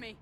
me!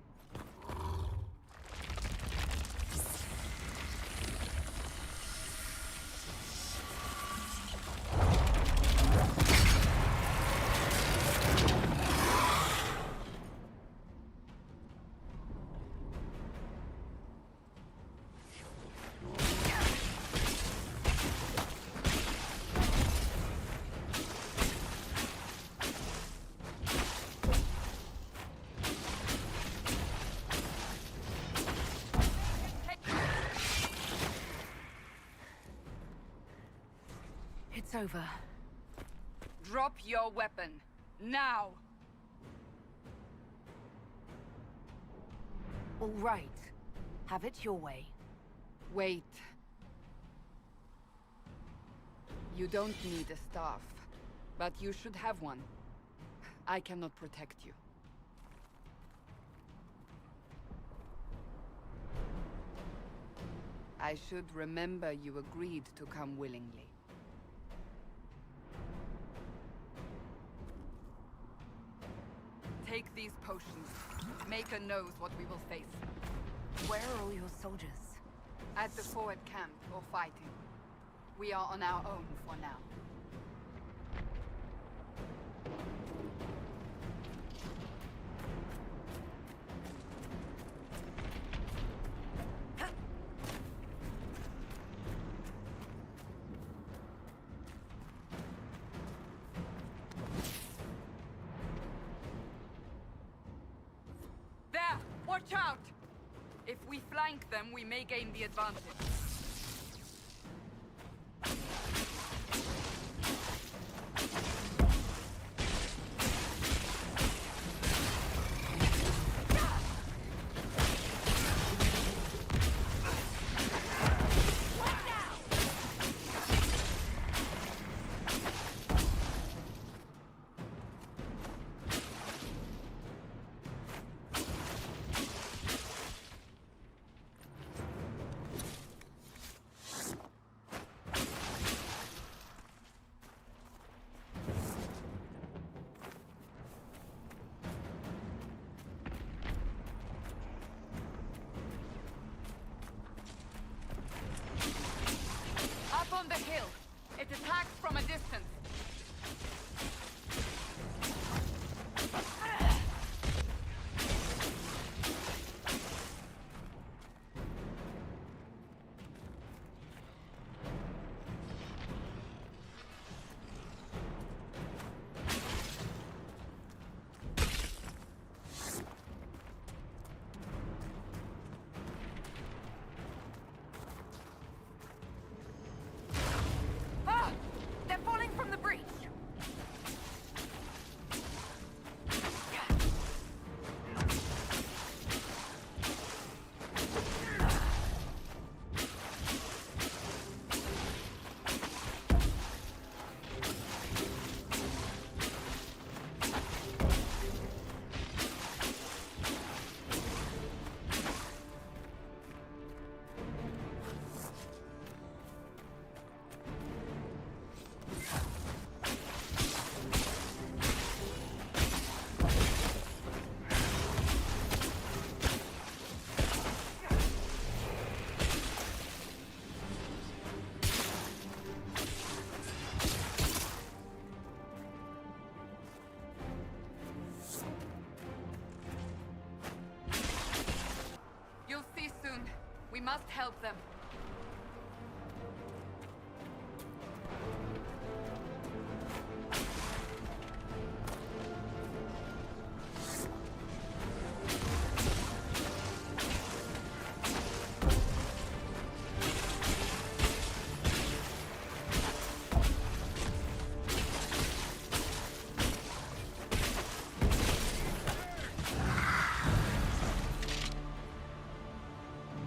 It's over. Drop your weapon. Now! All right. Have it your way. Wait. You don't need a staff, but you should have one. I cannot protect you. I should remember you agreed to come willingly. Take these potions. Maker knows what we will face. Where are all your soldiers? At the forward camp, or fighting. We are on our own for now. There! Watch out! If we flank them, we may gain the advantage. Up on the hill. It attacks from a distance. Ah! They're falling from the breach! You'll see soon. We must help them.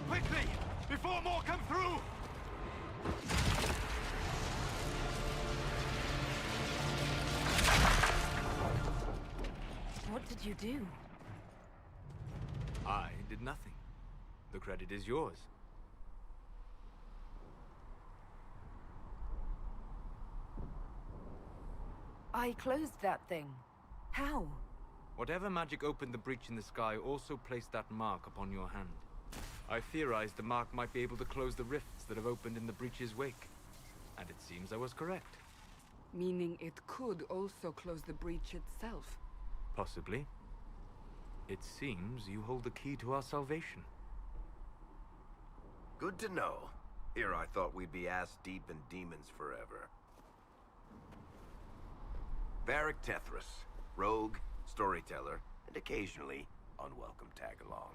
Quickly! Before more come through! What did you do? I did nothing. The credit is yours. I closed that thing. How? Whatever magic opened the breach in the sky also placed that mark upon your hand. I theorized the mark might be able to close the rifts that have opened in the breach's wake. And it seems I was correct. Meaning it could also close the breach itself. Possibly. It seems you hold the key to our salvation. Good to know. Here I thought we'd be ass-deep in demons forever. Varric Tethras, rogue, storyteller, and occasionally unwelcome tag-along.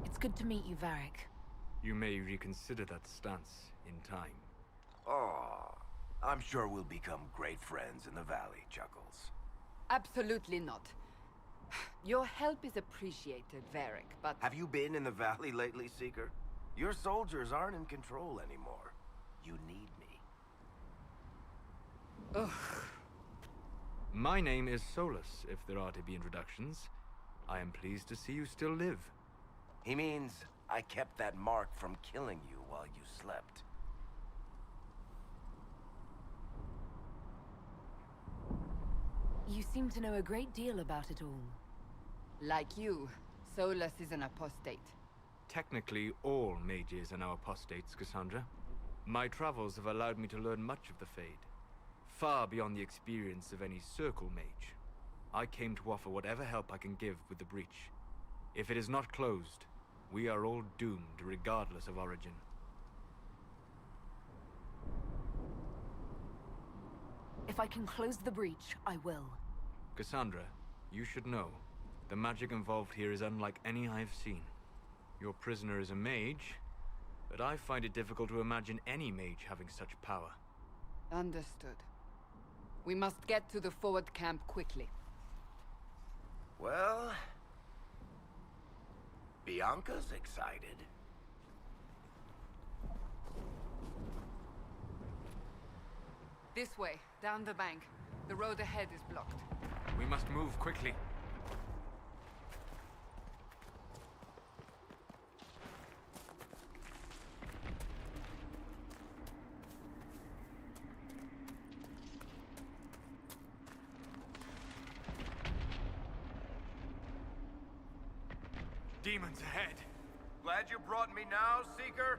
It's good to meet you, Varric. You may reconsider that stance in time. Oh, I'm sure we'll become great friends in the valley, Chuckles. Absolutely not. Your help is appreciated, Varric, but... Have you been in the valley lately, Seeker? Your soldiers aren't in control anymore. You need me. Ugh. My name is Solus, if there are to be introductions. I am pleased to see you still live. He means I kept that mark from killing you while you slept. You seem to know a great deal about it all. Like you, Solus is an apostate. Technically, all mages are now apostates, Cassandra. My travels have allowed me to learn much of the Fade. Far beyond the experience of any circle mage. I came to offer whatever help I can give with the breach. If it is not closed, we are all doomed regardless of origin. If I can close the breach, I will. Cassandra, you should know, the magic involved here is unlike any I've seen. Your prisoner is a mage, but I find it difficult to imagine any mage having such power. Understood. We must get to the forward camp quickly. Well... Bianca's excited. This way, down the bank. The road ahead is blocked. We must move quickly. Demons ahead. Glad you brought me now, Seeker?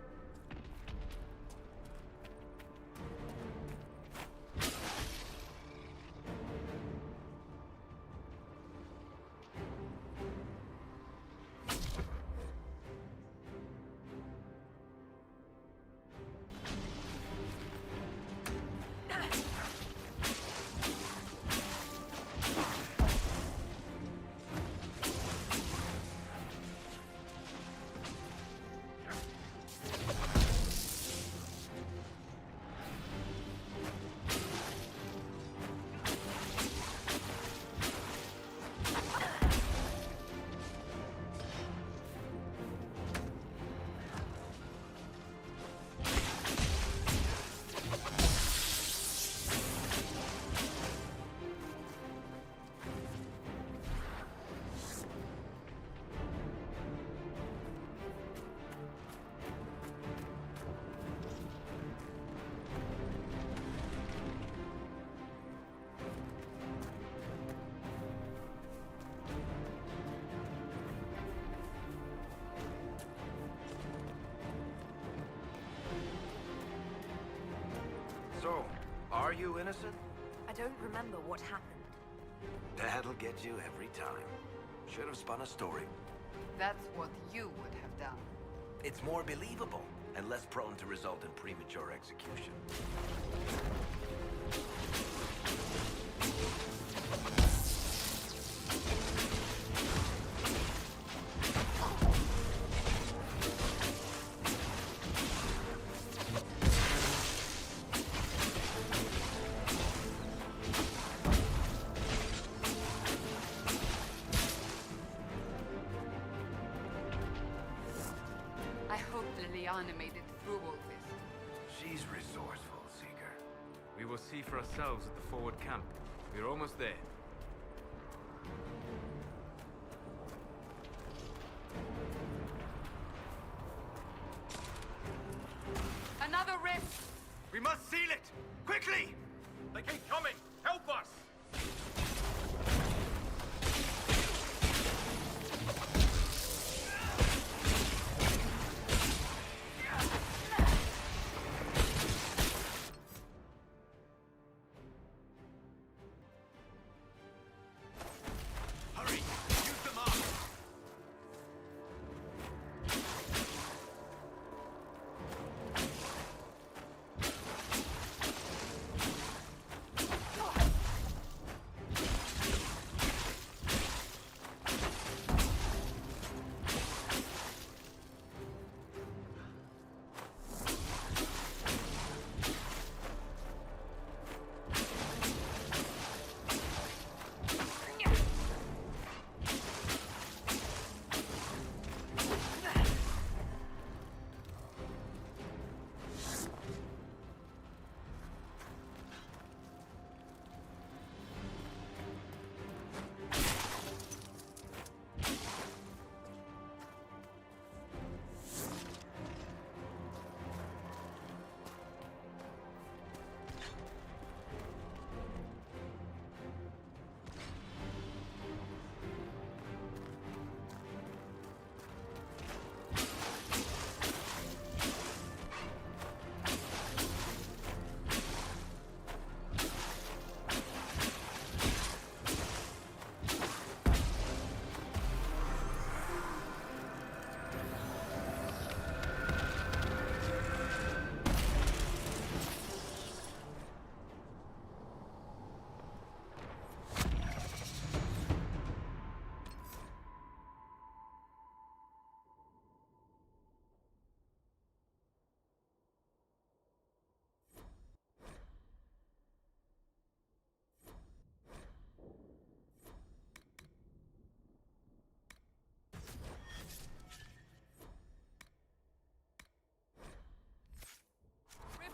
So, are you innocent? I don't remember what happened. That'll get you every time. Should have spun a story. That's what you would have done. It's more believable and less prone to result in premature execution. I hope Liliana made it through all this. She's resourceful, Seeker. We will see for ourselves at the forward camp. We're almost there. We must seal it! Quickly! They keep coming! Help us! Hurry! Use the mark!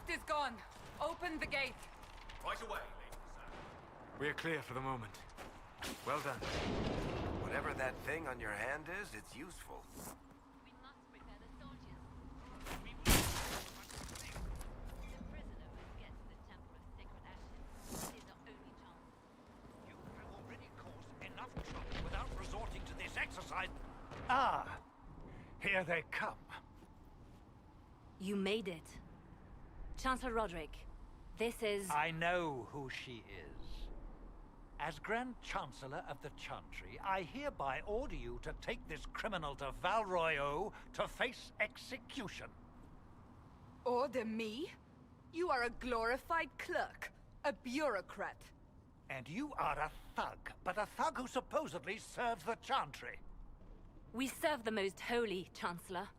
Is gone. Open the gate. Right away, Lady Cassandra. We are clear for the moment. Well done. Whatever that thing on your hand is, it's useful. We must prepare the soldiers. The prisoner must get to the Temple of Sacred Ashes. It is our only chance. You have already caused enough trouble without resorting to this exercise. Ah, here they come. You made it. Chancellor Roderick, this is... I know who she is. As Grand Chancellor of the Chantry, I hereby order you to take this criminal to Val Royeaux to face execution. Order me? You are a glorified clerk, a bureaucrat. And you are a thug, but a thug who supposedly serves the Chantry. We serve the most holy, Chancellor.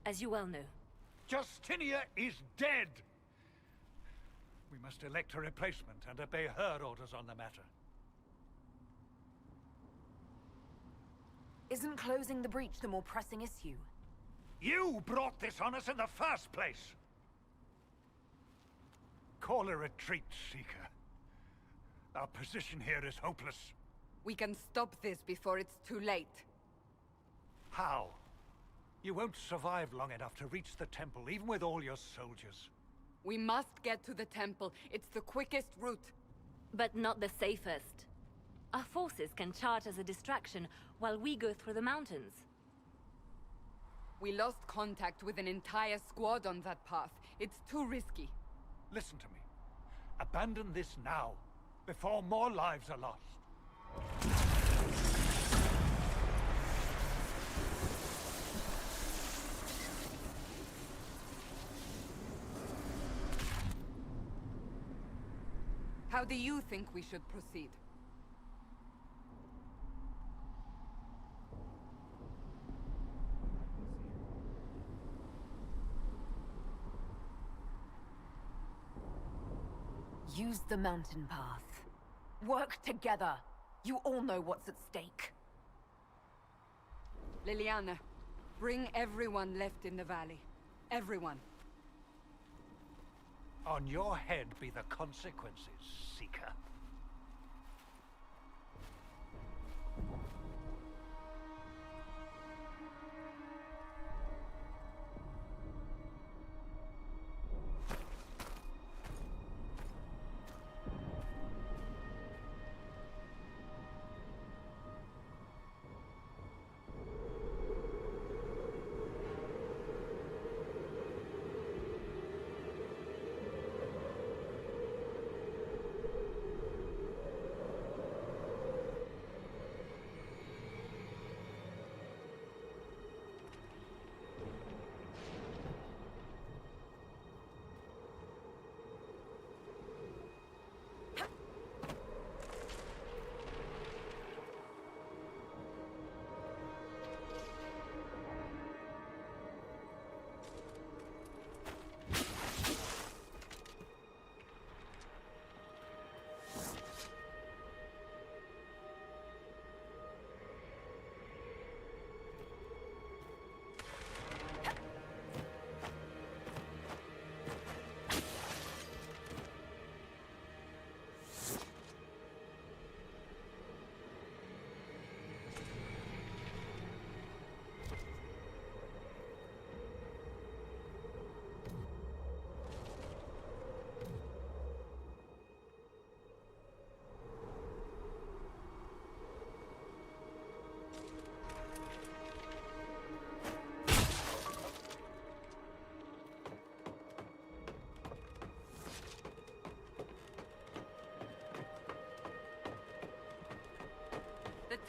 As you well know. Justinia is dead! We must elect a replacement and obey her orders on the matter. Isn't closing the breach the more pressing issue? You brought this on us in the first place! Call a retreat, Seeker. Our position here is hopeless. We can stop this before it's too late. How? You won't survive long enough to reach the temple, even with all your soldiers. We must get to the temple. It's the quickest route. But not the safest. Our forces can charge as a distraction while we go through the mountains. We lost contact with an entire squad on that path. It's too risky. Listen to me. Abandon this now, before more lives are lost. How do you think we should proceed? Use the mountain path. Work together. You all know what's at stake. Liliana, bring everyone left in the valley. Everyone. On your head be the consequences, Seeker.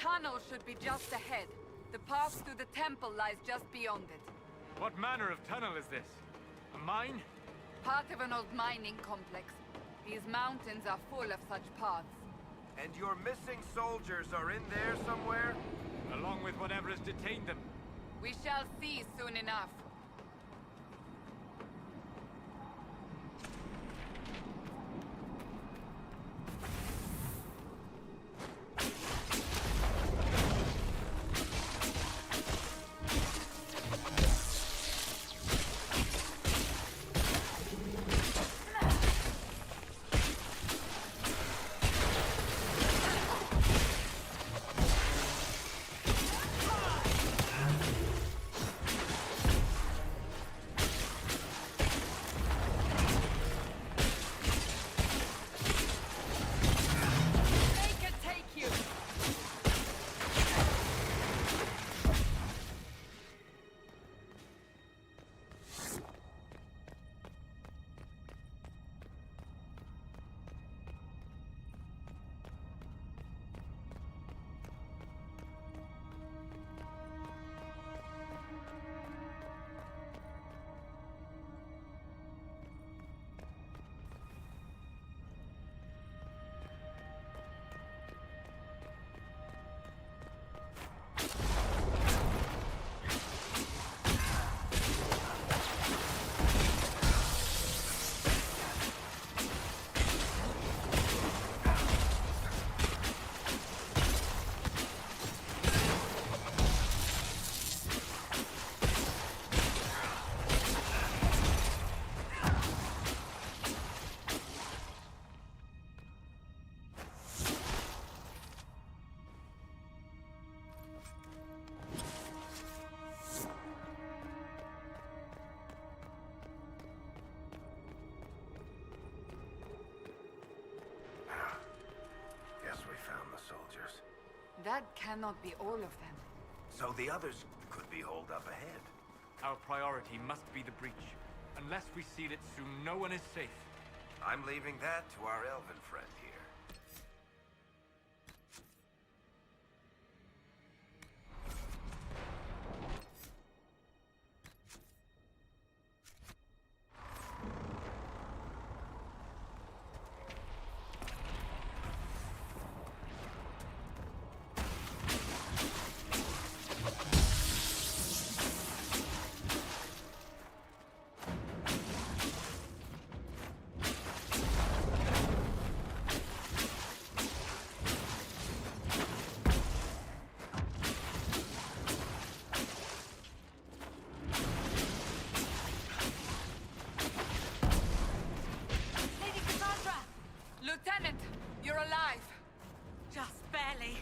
tunnel should be just ahead. The path to the temple lies just beyond it. What manner of tunnel is this? A mine? Part of an old mining complex. These mountains are full of such paths. And your missing soldiers are in there somewhere? Along with whatever has detained them. We shall see soon enough. They can take you! Guess we found the soldiers. That cannot be all of them. So the others could be holed up ahead. Our priority must be the breach. Unless we seal it soon, no one is safe. I'm leaving that to our elven friend here. Lady Cassandra! Lieutenant, you're alive! Just barely.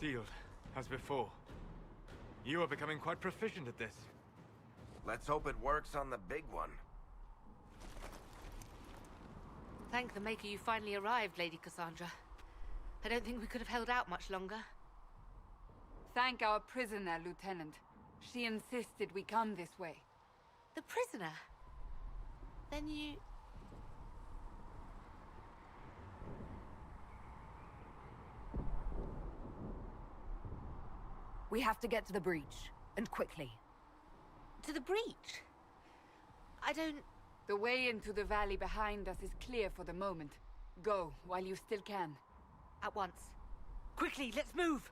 Sealed, as before. You are becoming quite proficient at this. Let's hope it works on the big one. Thank the Maker you finally arrived, Lady Cassandra. I don't think we could have held out much longer. Thank our prisoner, Lieutenant. She insisted we come this way. The prisoner? Then you... We have to get to the breach, and quickly. To the breach? I don't... The way into the valley behind us is clear for the moment. Go, while you still can. At once. Quickly, let's move!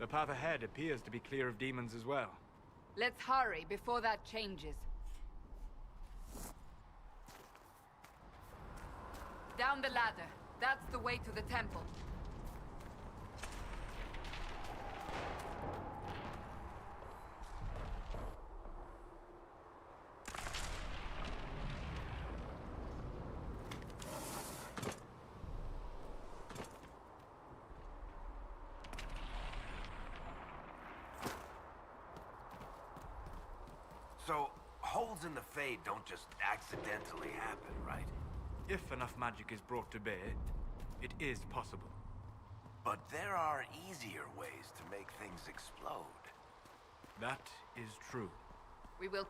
The path ahead appears to be clear of demons as well. Let's hurry before that changes. Down the ladder. That's the way to the temple. So, holes in the Fade don't just accidentally happen, right? If enough magic is brought to bear, it is possible. But there are easier ways to make things explode. That is true. We will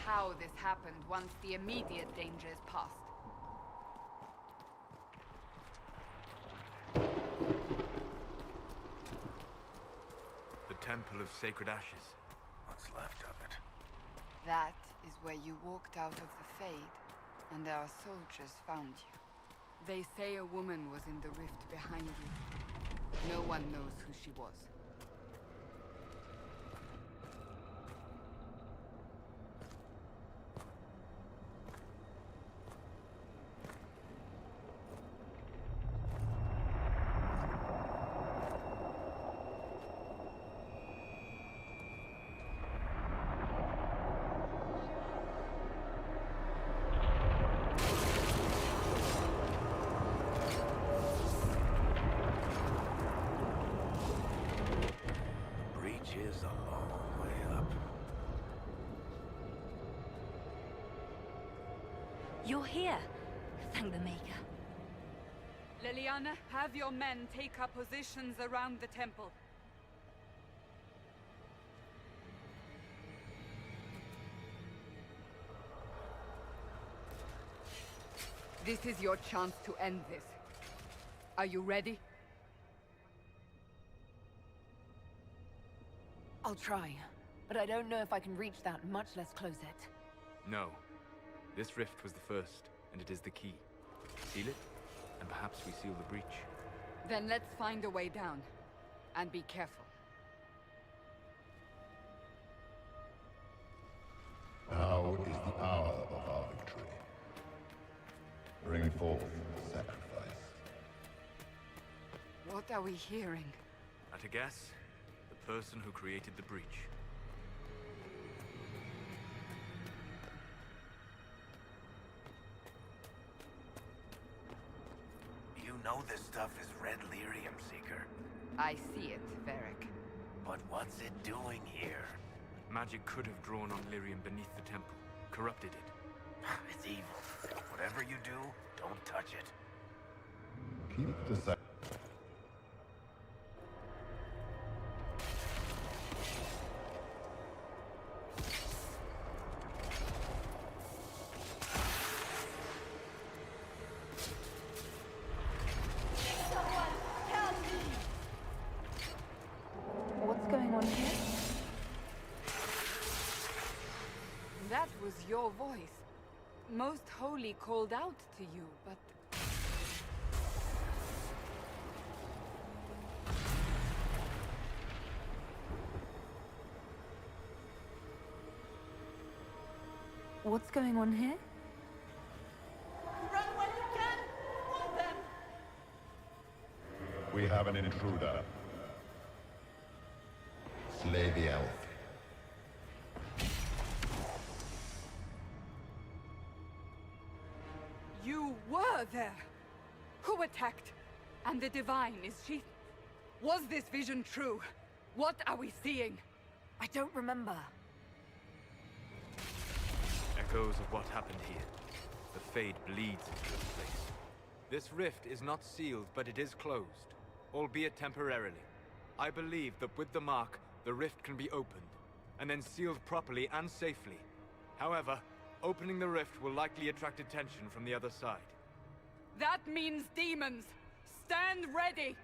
how this happened once the immediate danger is past. The Temple of Sacred Ashes. What's left of it? That is where you walked out of the Fade, and our soldiers found you. They say a woman was in the rift behind you. No one knows who she was. Is a long way up. You're here. Thank the Maker. Liliana, have your men take up positions around the temple. This is your chance to end this. Are you ready? I'll try, but I don't know if I can reach that, much less close it. No. This rift was the first, and it is the key. Seal it, and perhaps we seal the breach. Then let's find a way down. And be careful. Now is the hour of our victory. Bring forth the sacrifice. What are we hearing? At a guess, the person who created the breach. You know this stuff is red lyrium, Seeker. I see it, Varric. But what's it doing here? Magic could have drawn on lyrium beneath the temple, corrupted it. It's evil. Whatever you do, don't touch it. Keep the sacrifice. What's going on here? That was your voice. Most Holy called out to you, but... What's going on here? Run when you can! Hold them! We have an intruder. Slay the elf. You were there! Who attacked? And the Divine, is she... Was this vision true? What are we seeing? I don't remember. Echoes of what happened here. The Fade bleeds into this place. This rift is not sealed, but it is closed, albeit temporarily. I believe that with the mark, the rift can be opened, and then sealed properly and safely. However, opening the rift will likely attract attention from the other side. That means demons! Stand ready!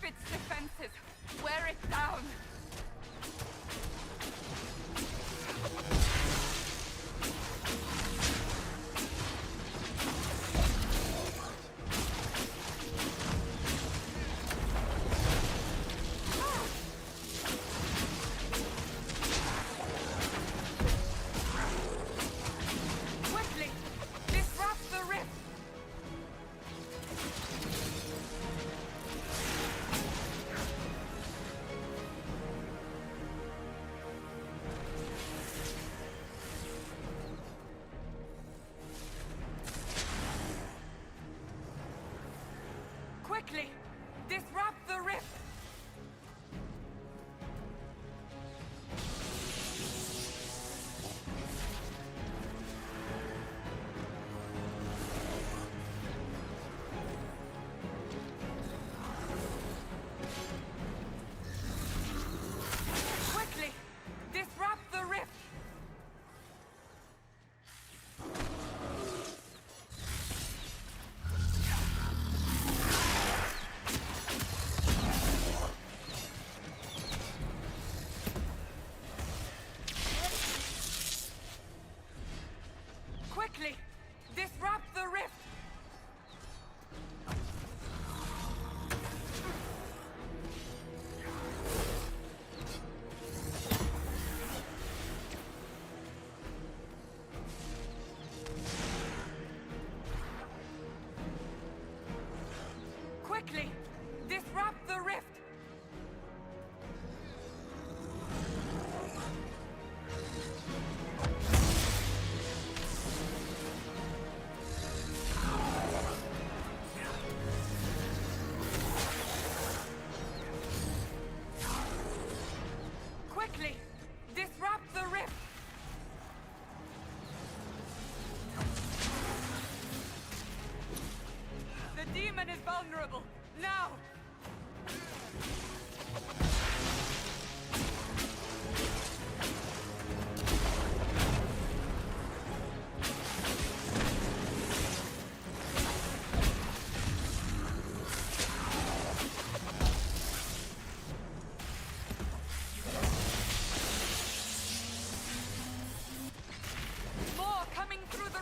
its defenses. Wear it down. Quickly, disrupt the rift. Quickly, disrupt the rift. Quickly, disrupt the rift. Quickly, disrupt the rift. Quickly, disrupt the rift. Quickly, disrupt the rift. The demon is vulnerable. Now! More coming through the...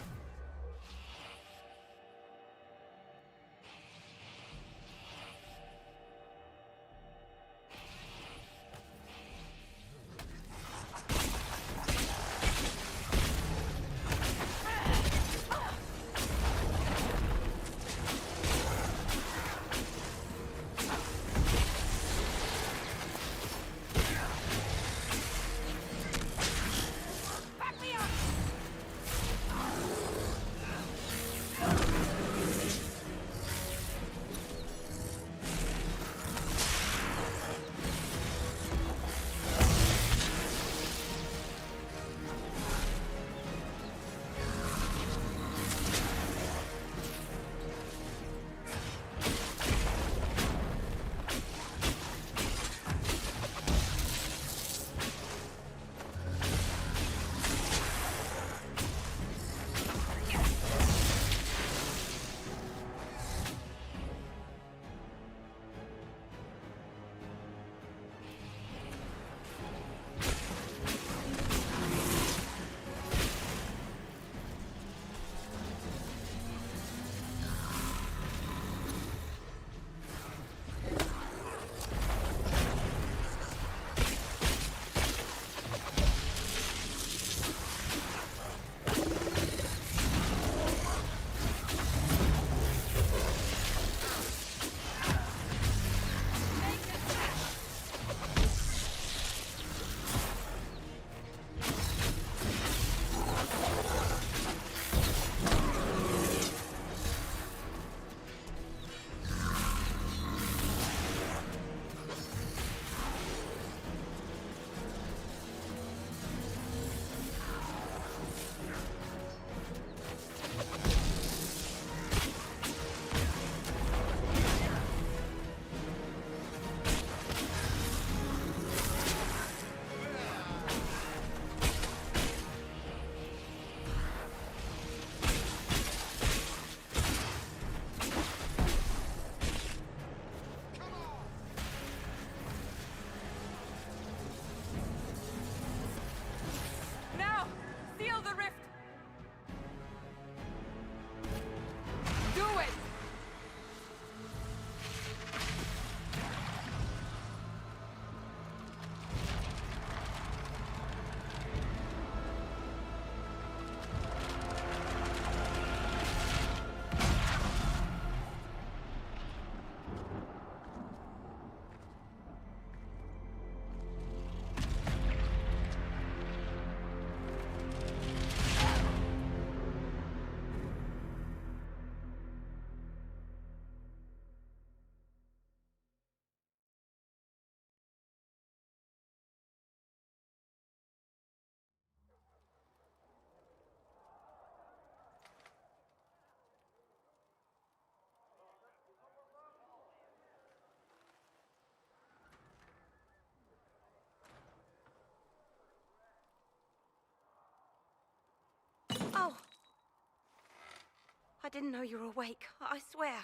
I didn't know you were awake, I swear.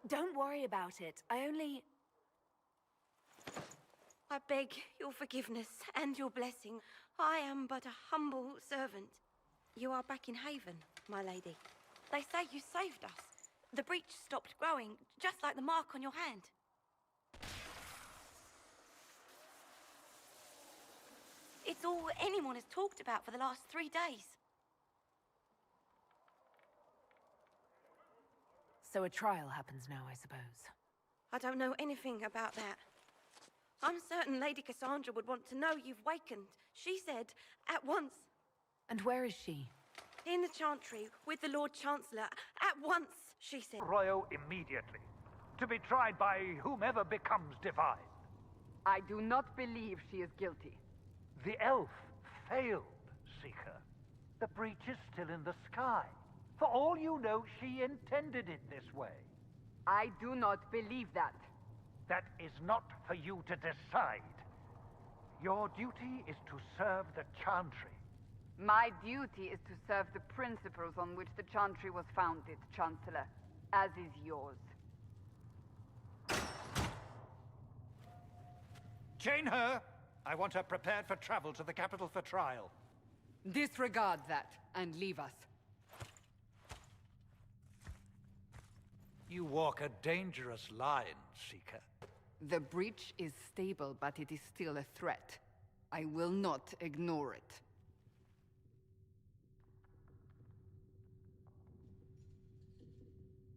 Don't worry about it. I beg your forgiveness and your blessing. I am but a humble servant. You are back in Haven, my lady. They say you saved us. The breach stopped growing, just like the mark on your hand. It's all anyone has talked about for the last 3 days. So a trial happens now, I suppose. I don't know anything about that. I'm certain Lady Cassandra would want to know you've wakened. She said, at once. And where is she? In the Chantry, with the Lord Chancellor. At once, she said. Royo immediately, to be tried by whomever becomes divine. I do not believe she is guilty. The elf failed, Seeker. The breach is still in the sky. For all you know, she intended it this way. I do not believe that. That is not for you to decide. Your duty is to serve the Chantry. My duty is to serve the principles on which the Chantry was founded, Chancellor, as is yours. Chain her! I want her prepared for travel to the capital for trial. Disregard that, and leave us. You walk a dangerous line, Seeker. The breach is stable, but it is still a threat. I will not ignore it.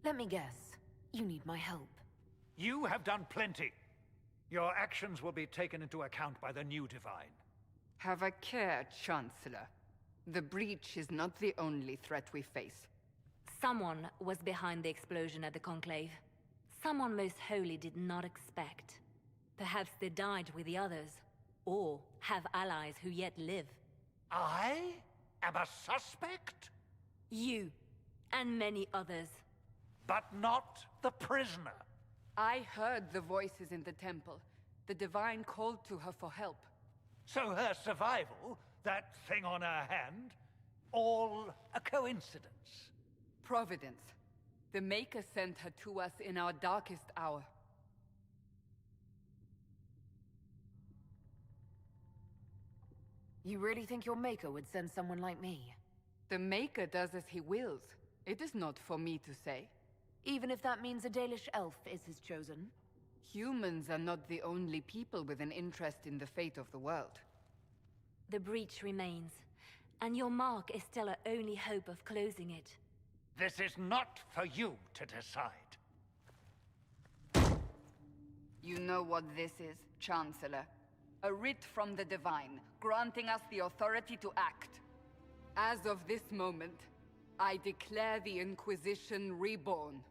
Let me guess. You need my help. You have done plenty. Your actions will be taken into account by the new Divine. Have a care, Chancellor. The breach is not the only threat we face. Someone was behind the explosion at the Conclave. Someone most holy did not expect. Perhaps they died with the others, or have allies who yet live. I am a suspect? You, and many others. But not the prisoner. I heard the voices in the temple. The Divine called to her for help. So her survival, that thing on her hand, all a coincidence. Providence. The Maker sent her to us in our darkest hour. You really think your Maker would send someone like me? The Maker does as he wills. It is not for me to say. Even if that means a Dalish elf is his chosen? Humans are not the only people with an interest in the fate of the world. The breach remains, and your mark is still our only hope of closing it. This is not for you to decide. You know what this is, Chancellor. A writ from the Divine, granting us the authority to act. As of this moment, I declare the Inquisition reborn.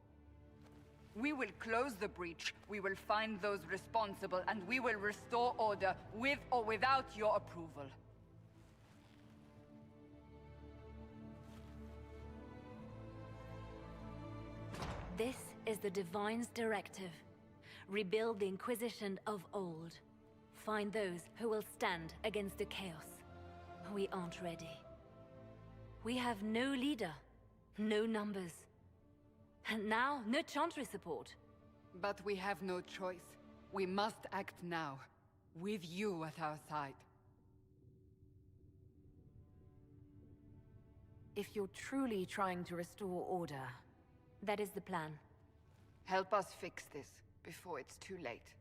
We will close the breach, we will find those responsible, and we will restore order, with or without your approval. This is the Divine's directive. Rebuild the Inquisition of old. Find those who will stand against the chaos. We aren't ready. We have no leader, no numbers. And now, no Chantry support. But we have no choice. We must act now, with you at our side. If you're truly trying to restore order... That is the plan. Help us fix this, before it's too late.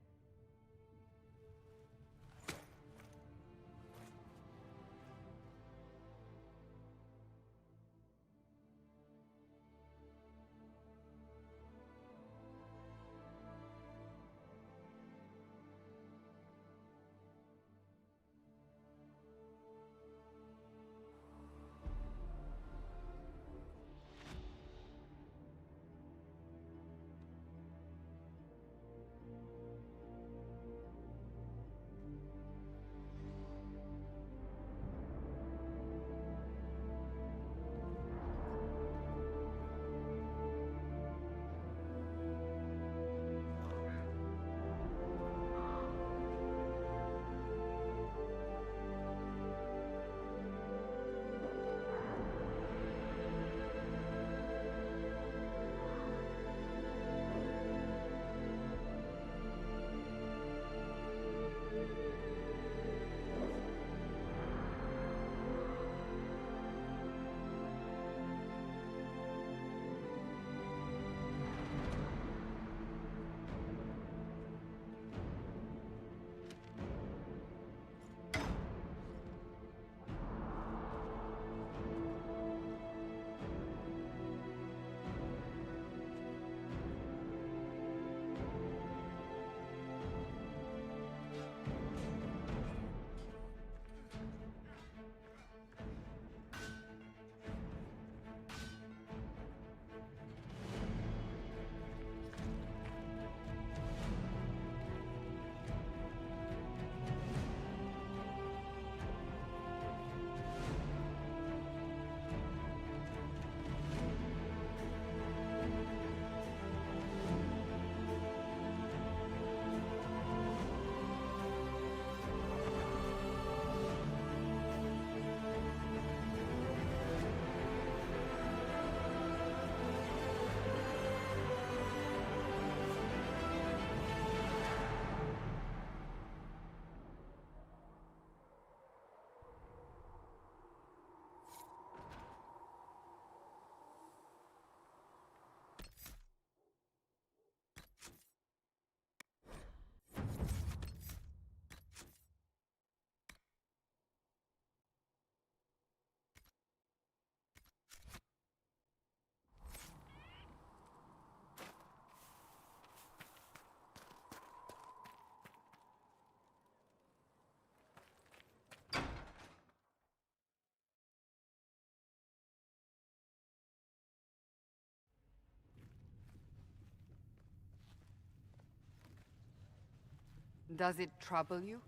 Does it trouble you?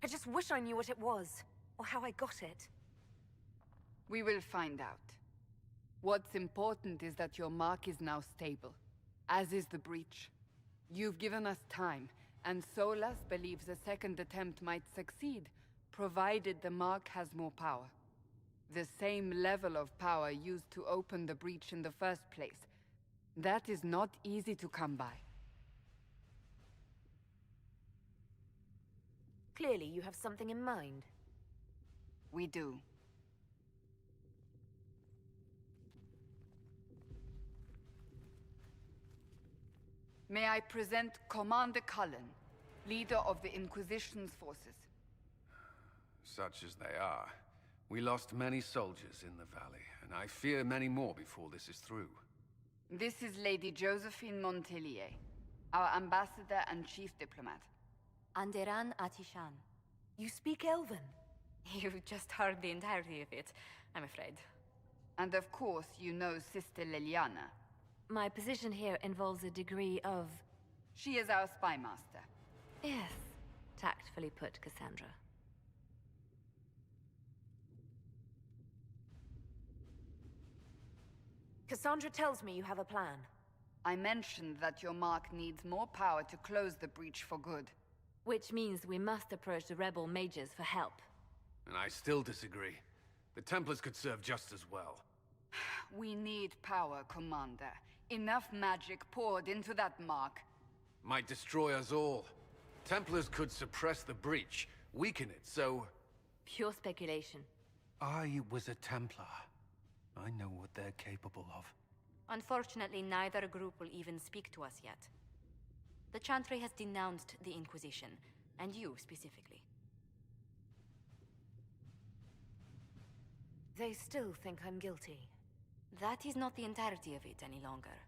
I just wish I knew what it was, or how I got it. We will find out. What's important is that your mark is now stable, as is the breach. You've given us time, and Solas believes a second attempt might succeed, provided the mark has more power. The same level of power used to open the breach in the first place. That is not easy to come by. Clearly, you have something in mind. We do. May I present Commander Cullen, leader of the Inquisition's forces. Such as they are. We lost many soldiers in the valley, and I fear many more before this is through. This is Lady Josephine Montelier, our ambassador and chief diplomat. Anderan Atishan. You speak Elven? You've just heard the entirety of it, I'm afraid. And of course, you know Sister Liliana. My position here involves a degree of... She is our spy master. Yes, tactfully put, Cassandra. Cassandra tells me you have a plan. I mentioned that your mark needs more power to close the breach for good. Which means we must approach the rebel mages for help. And I still disagree. The Templars could serve just as well. We need power, Commander. Enough magic poured into that mark. Might destroy us all. Templars could suppress the breach, weaken it, so... Pure speculation. I was a Templar. I know what they're capable of. Unfortunately, neither group will even speak to us yet. The Chantry has denounced the Inquisition, and you specifically. They still think I'm guilty. That is not the entirety of it any longer.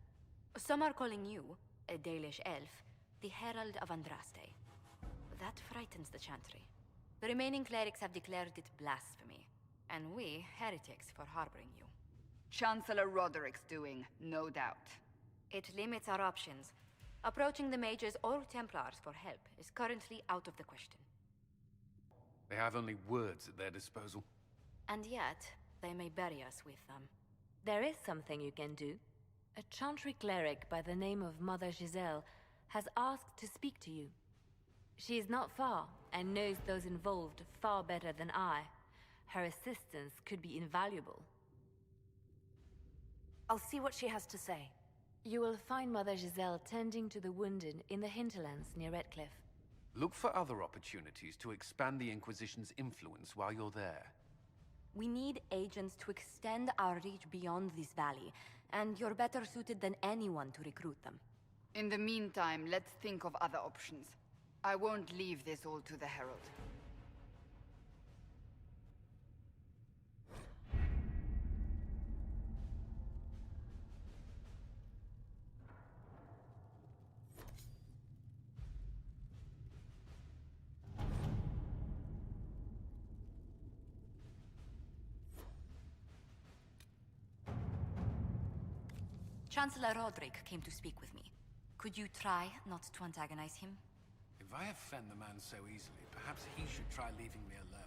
Some are calling you, a Dalish elf, the Herald of Andraste. That frightens the Chantry. The remaining clerics have declared it blasphemy, and we, heretics, for harboring you. Chancellor Roderick's doing, no doubt. It limits our options. Approaching the mages or Templars for help is currently out of the question. They have only words at their disposal. And yet, they may bury us with them. There is something you can do. A Chantry cleric by the name of Mother Giselle has asked to speak to you. She is not far, and knows those involved far better than I. Her assistance could be invaluable. I'll see what she has to say. You will find Mother Giselle tending to the wounded in the hinterlands near Redcliffe. Look for other opportunities to expand the Inquisition's influence while you're there. We need agents to extend our reach beyond this valley, and you're better suited than anyone to recruit them. In the meantime, let's think of other options. I won't leave this all to the Herald. Chancellor Roderick came to speak with me. Could you try not to antagonize him? If I offend the man so easily, perhaps he should try leaving me alone.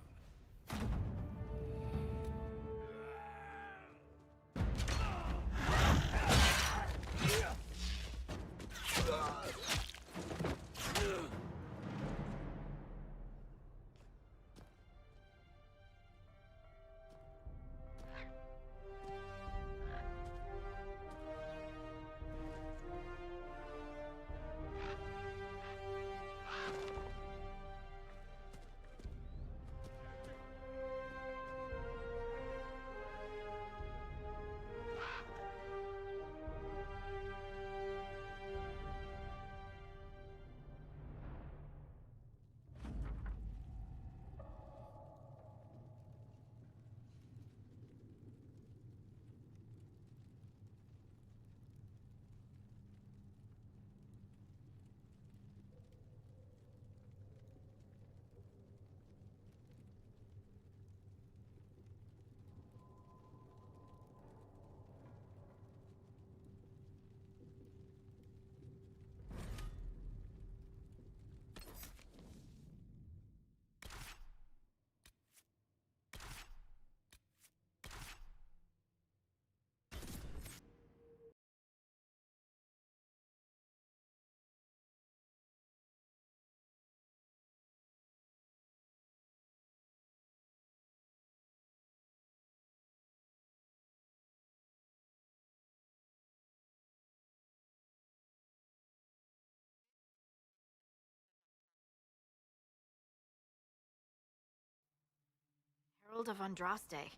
Herald of Andraste.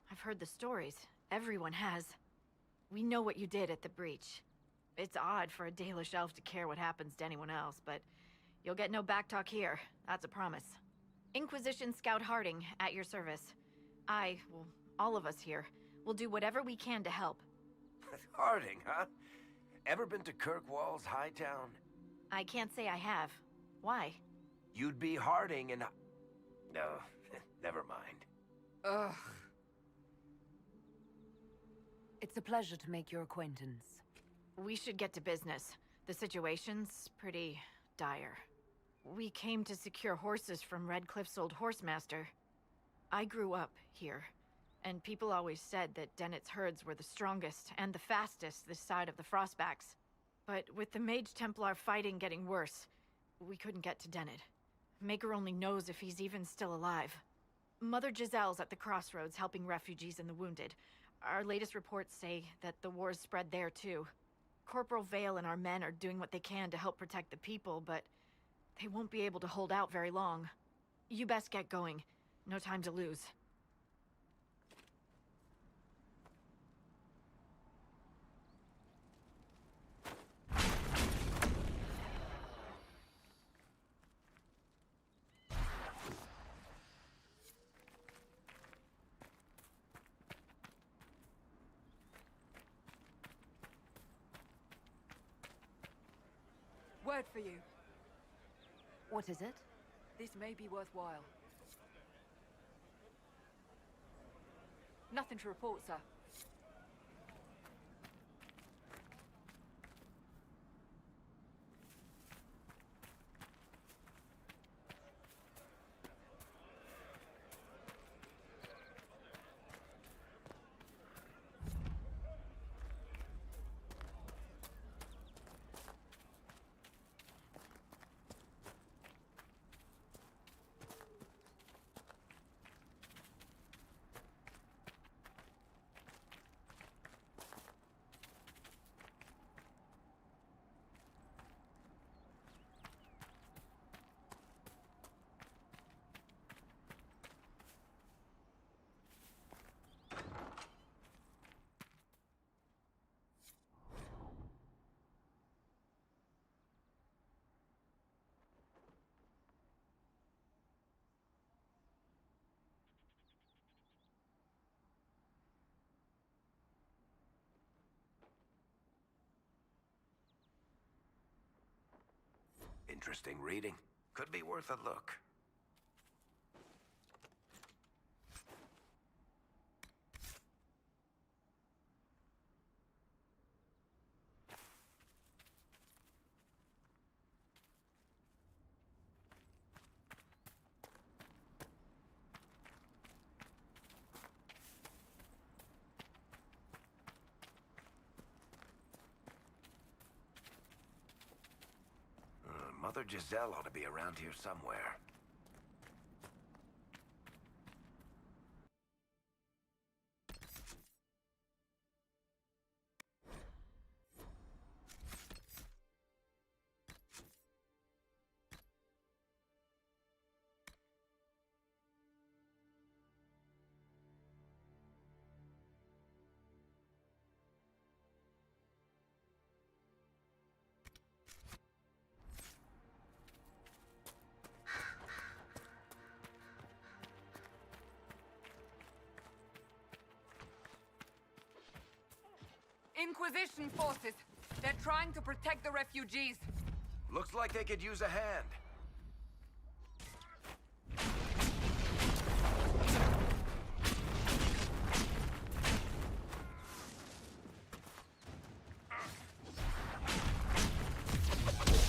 I've heard the stories. Everyone has. We know what you did at the breach. It's odd for a Dalish elf to care what happens to anyone else, but you'll get no backtalk here. That's a promise. Inquisition Scout Harding, at your service. Well, all of us here, will do whatever we can to help. Harding, huh? Ever been to Kirkwall's Hightown? I can't say I have. Why? You'd be Harding and... No, never mind. Ugh. It's a pleasure to make your acquaintance. We should get to business. The situation's pretty dire. We came to secure horses from Redcliffe's old horsemaster. I grew up here, and people always said that Dennett's herds were the strongest and the fastest this side of the Frostbacks. But with the Mage Templar fighting getting worse, we couldn't get to Dennett. Maker only knows if he's even still alive. Mother Giselle's at the crossroads helping refugees and the wounded. Our latest reports say that the war's spread there too. Corporal Vale and our men are doing what they can to help protect the people, but they won't be able to hold out very long. You best get going. No time to lose. Word for you. What is it? This may be worthwhile. Nothing to report, sir. Interesting reading. Could be worth a look. Mother Giselle ought to be around here somewhere. Inquisition forces. They're trying to protect the refugees. Looks like they could use a hand.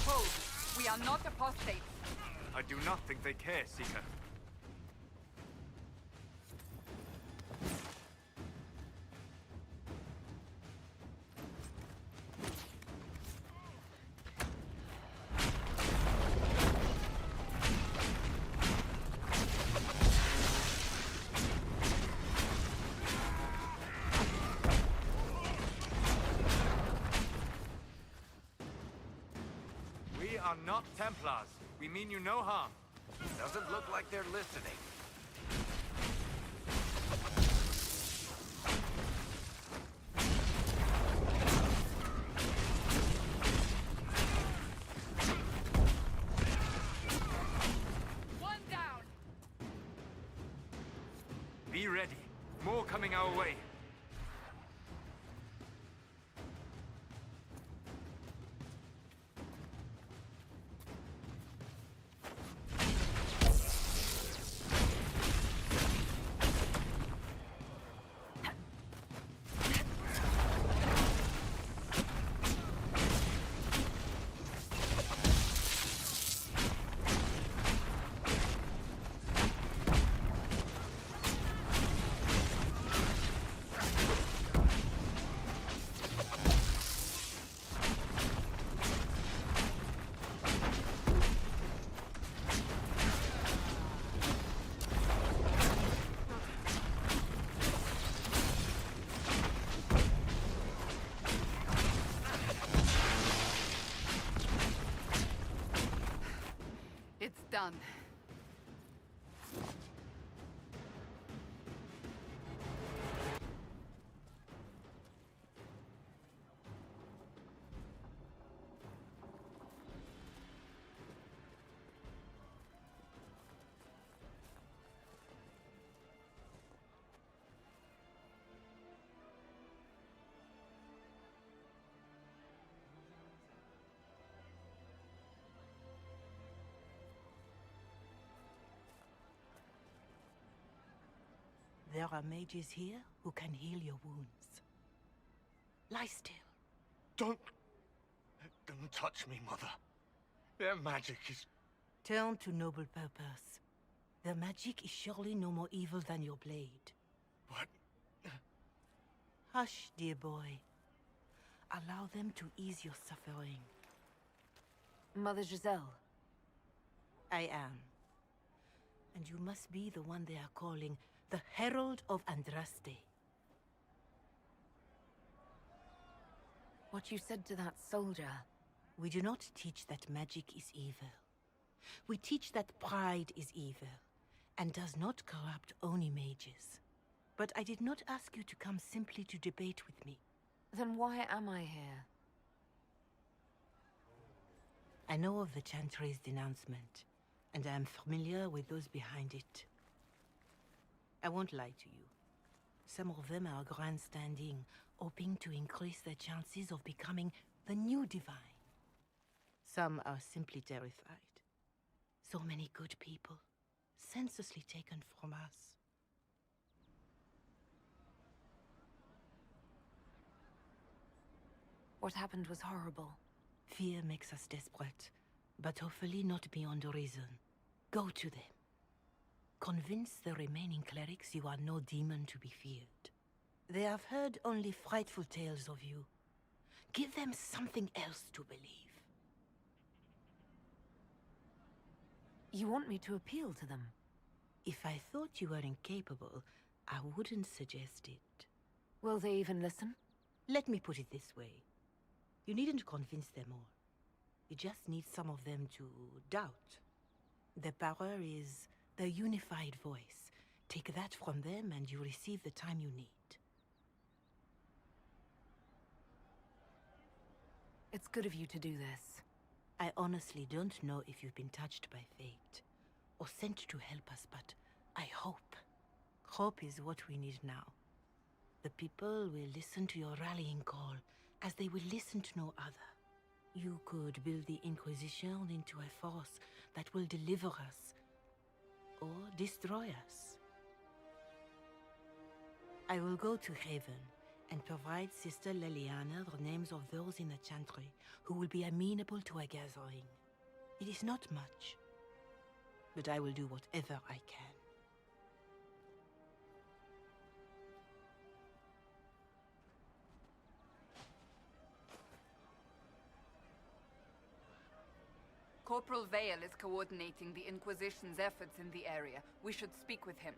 Hold. We are not apostates. I do not think they care, Seeker. We are not Templars. We mean you no harm. Doesn't look like they're listening. More coming our way. It's done. There are mages here who can heal your wounds. Lie still. Don't touch me, Mother. Their magic is... Turn to noble purpose. Their magic is surely no more evil than your blade. What? Hush, dear boy. Allow them to ease your suffering. Mother Giselle. I am. And you must be the one they are calling the Herald of Andraste. What you said to that soldier. We do not teach that magic is evil. We teach that pride is evil, and does not corrupt only mages. But I did not ask you to come simply to debate with me. Then why am I here? I know of the Chantry's denouncement, and I am familiar with those behind it. I won't lie to you. Some of them are grandstanding, hoping to increase their chances of becoming the new divine. Some are simply terrified. So many good people, senselessly taken from us. What happened was horrible. Fear makes us desperate, but hopefully not beyond reason. Go to them. Convince the remaining clerics you are no demon to be feared. They have heard only frightful tales of you. Give them something else to believe. You want me to appeal to them? If I thought you were incapable, I wouldn't suggest it. Will they even listen? Let me put it this way. You needn't convince them all. You just need some of them to doubt. Their power is the unified voice. Take that from them and you receive the time you need. It's good of you to do this. I honestly don't know if you've been touched by fate, or sent to help us, but I hope. Hope is what we need now. The people will listen to your rallying call, as they will listen to no other. You could build the Inquisition into a force that will deliver us, or destroy us. I will go to Haven, and provide Sister Leliana the names of those in the Chantry who will be amenable to a gathering. It is not much, but I will do whatever I can. Corporal Vale is coordinating the Inquisition's efforts in the area. We should speak with him.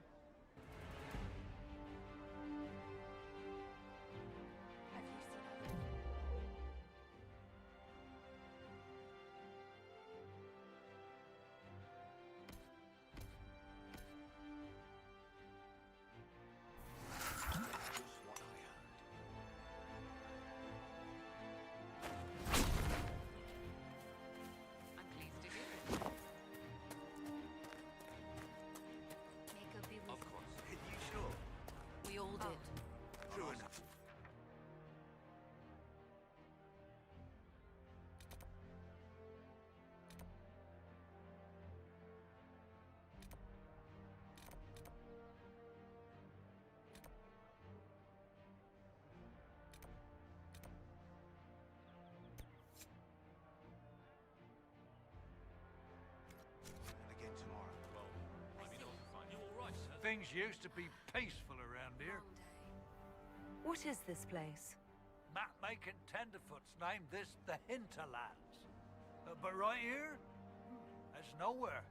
Things used to be peaceful around here. What is this place? Map-making tenderfoots named this the Hinterlands. But right here, there's nowhere.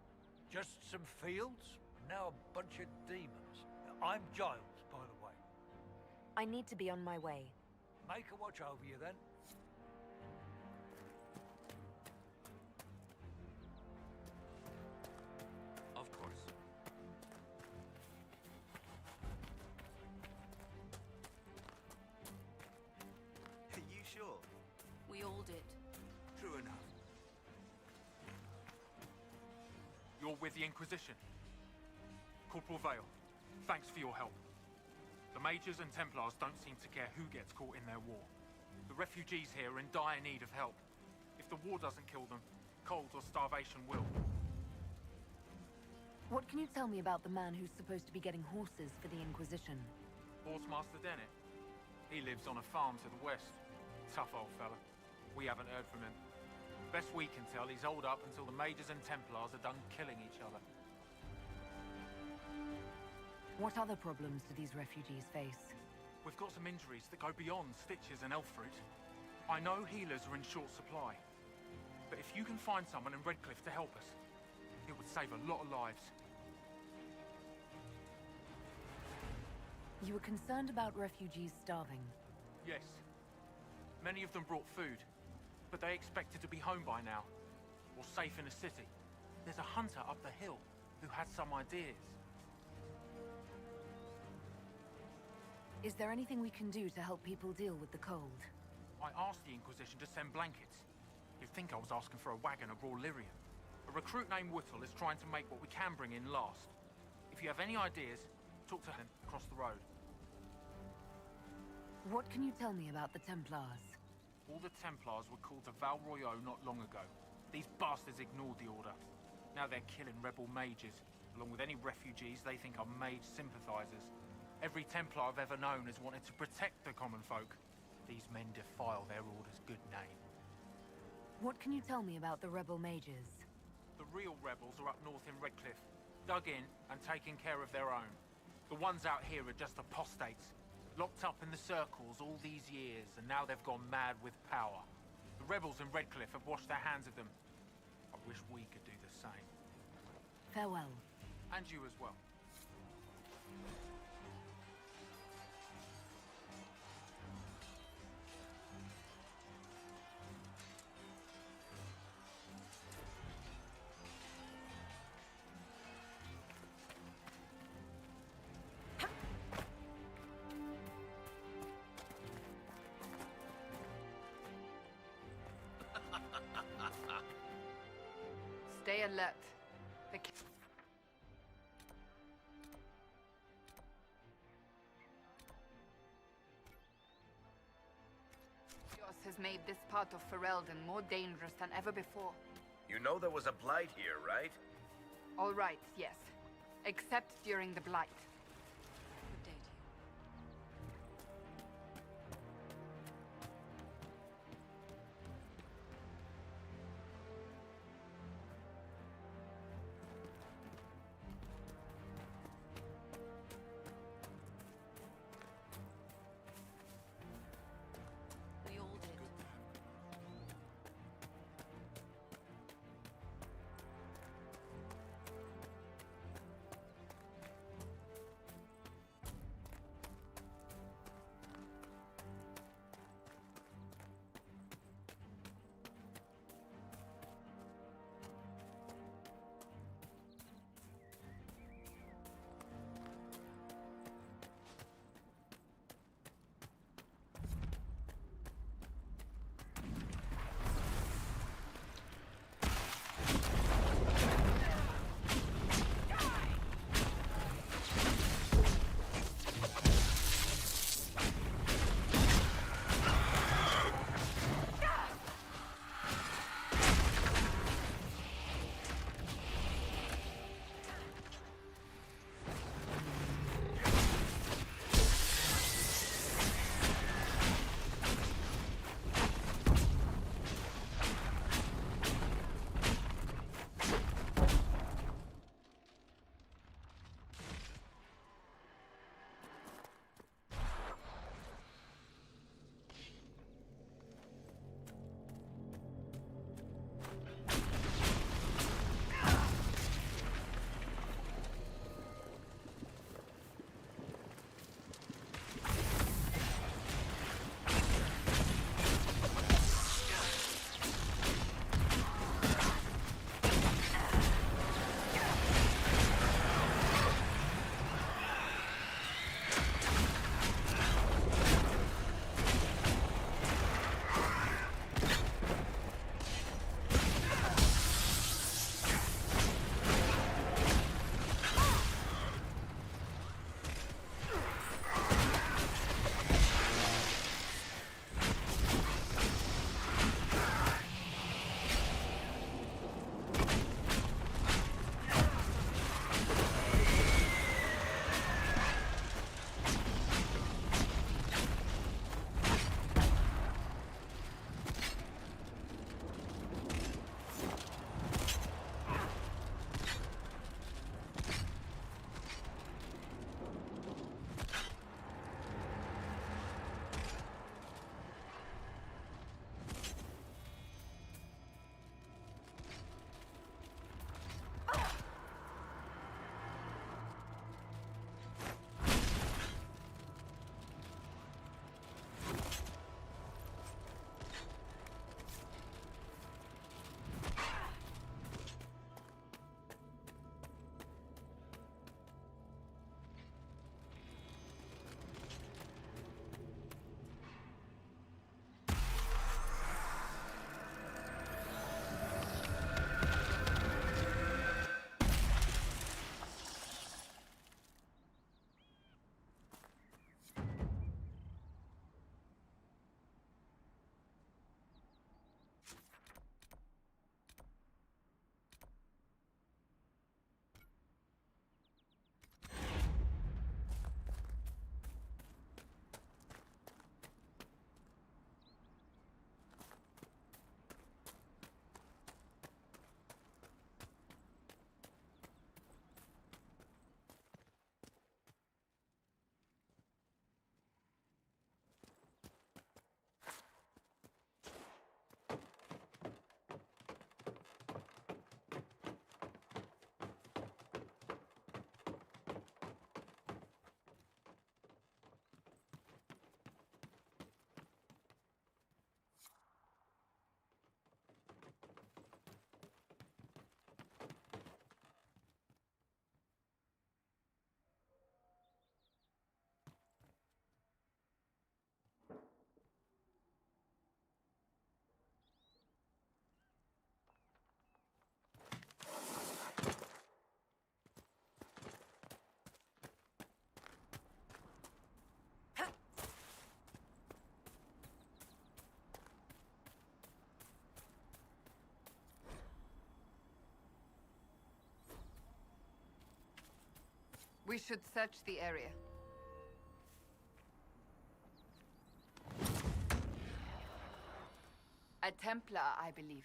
Just some fields, and now a bunch of demons. I'm Giles, by the way. I need to be on my way. Make a watch over you, then. Of course. Are you sure? We all did. True enough. You're with the Inquisition. Corporal Vale, thanks for your help. The Mages and Templars don't seem to care who gets caught in their war. The refugees here are in dire need of help. If the war doesn't kill them, cold or starvation will. What can you tell me about the man who's supposed to be getting horses for the Inquisition? Horsemaster Dennett. He lives on a farm to the west. Tough old fella. We haven't heard from him. Best we can tell, he's holed up until the Mages and Templars are done killing each other. What other problems do these refugees face? We've got some injuries that go beyond stitches and elf fruit. I know healers are in short supply. But if you can find someone in Redcliffe to help us, it would save a lot of lives. You were concerned about refugees starving. Yes. Many of them brought food, but they expected to be home by now, or safe in a city. There's a hunter up the hill who had some ideas. Is there anything we can do to help people deal with the cold? I asked the Inquisition to send blankets. You'd think I was asking for a wagon of raw lyrium. A recruit named Whittle is trying to make what we can bring in last. If you have any ideas, talk to him across the road. What can you tell me about the Templars? All the Templars were called to Val Royeaux not long ago. These bastards ignored the order. Now they're killing rebel mages, along with any refugees they think are mage sympathizers. Every Templar I've ever known has wanted to protect the common folk. These men defile their order's good name. What can you tell me about the rebel mages? The real rebels are up north in Redcliffe, dug in and taking care of their own. The ones out here are just apostates, locked up in the circles all these years, and now they've gone mad with power. The rebels in Redcliffe have washed their hands of them. I wish we could do the same. Farewell. And you as well. Stay alert. The chaos has made this part of Ferelden more dangerous than ever before. You know there was a blight here, right? All right, yes. Except during the Blight. Good day to you. We all did. We should search the area. A Templar, I believe.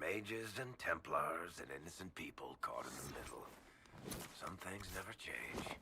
Mages and Templars and innocent people caught in the middle. Some things never change.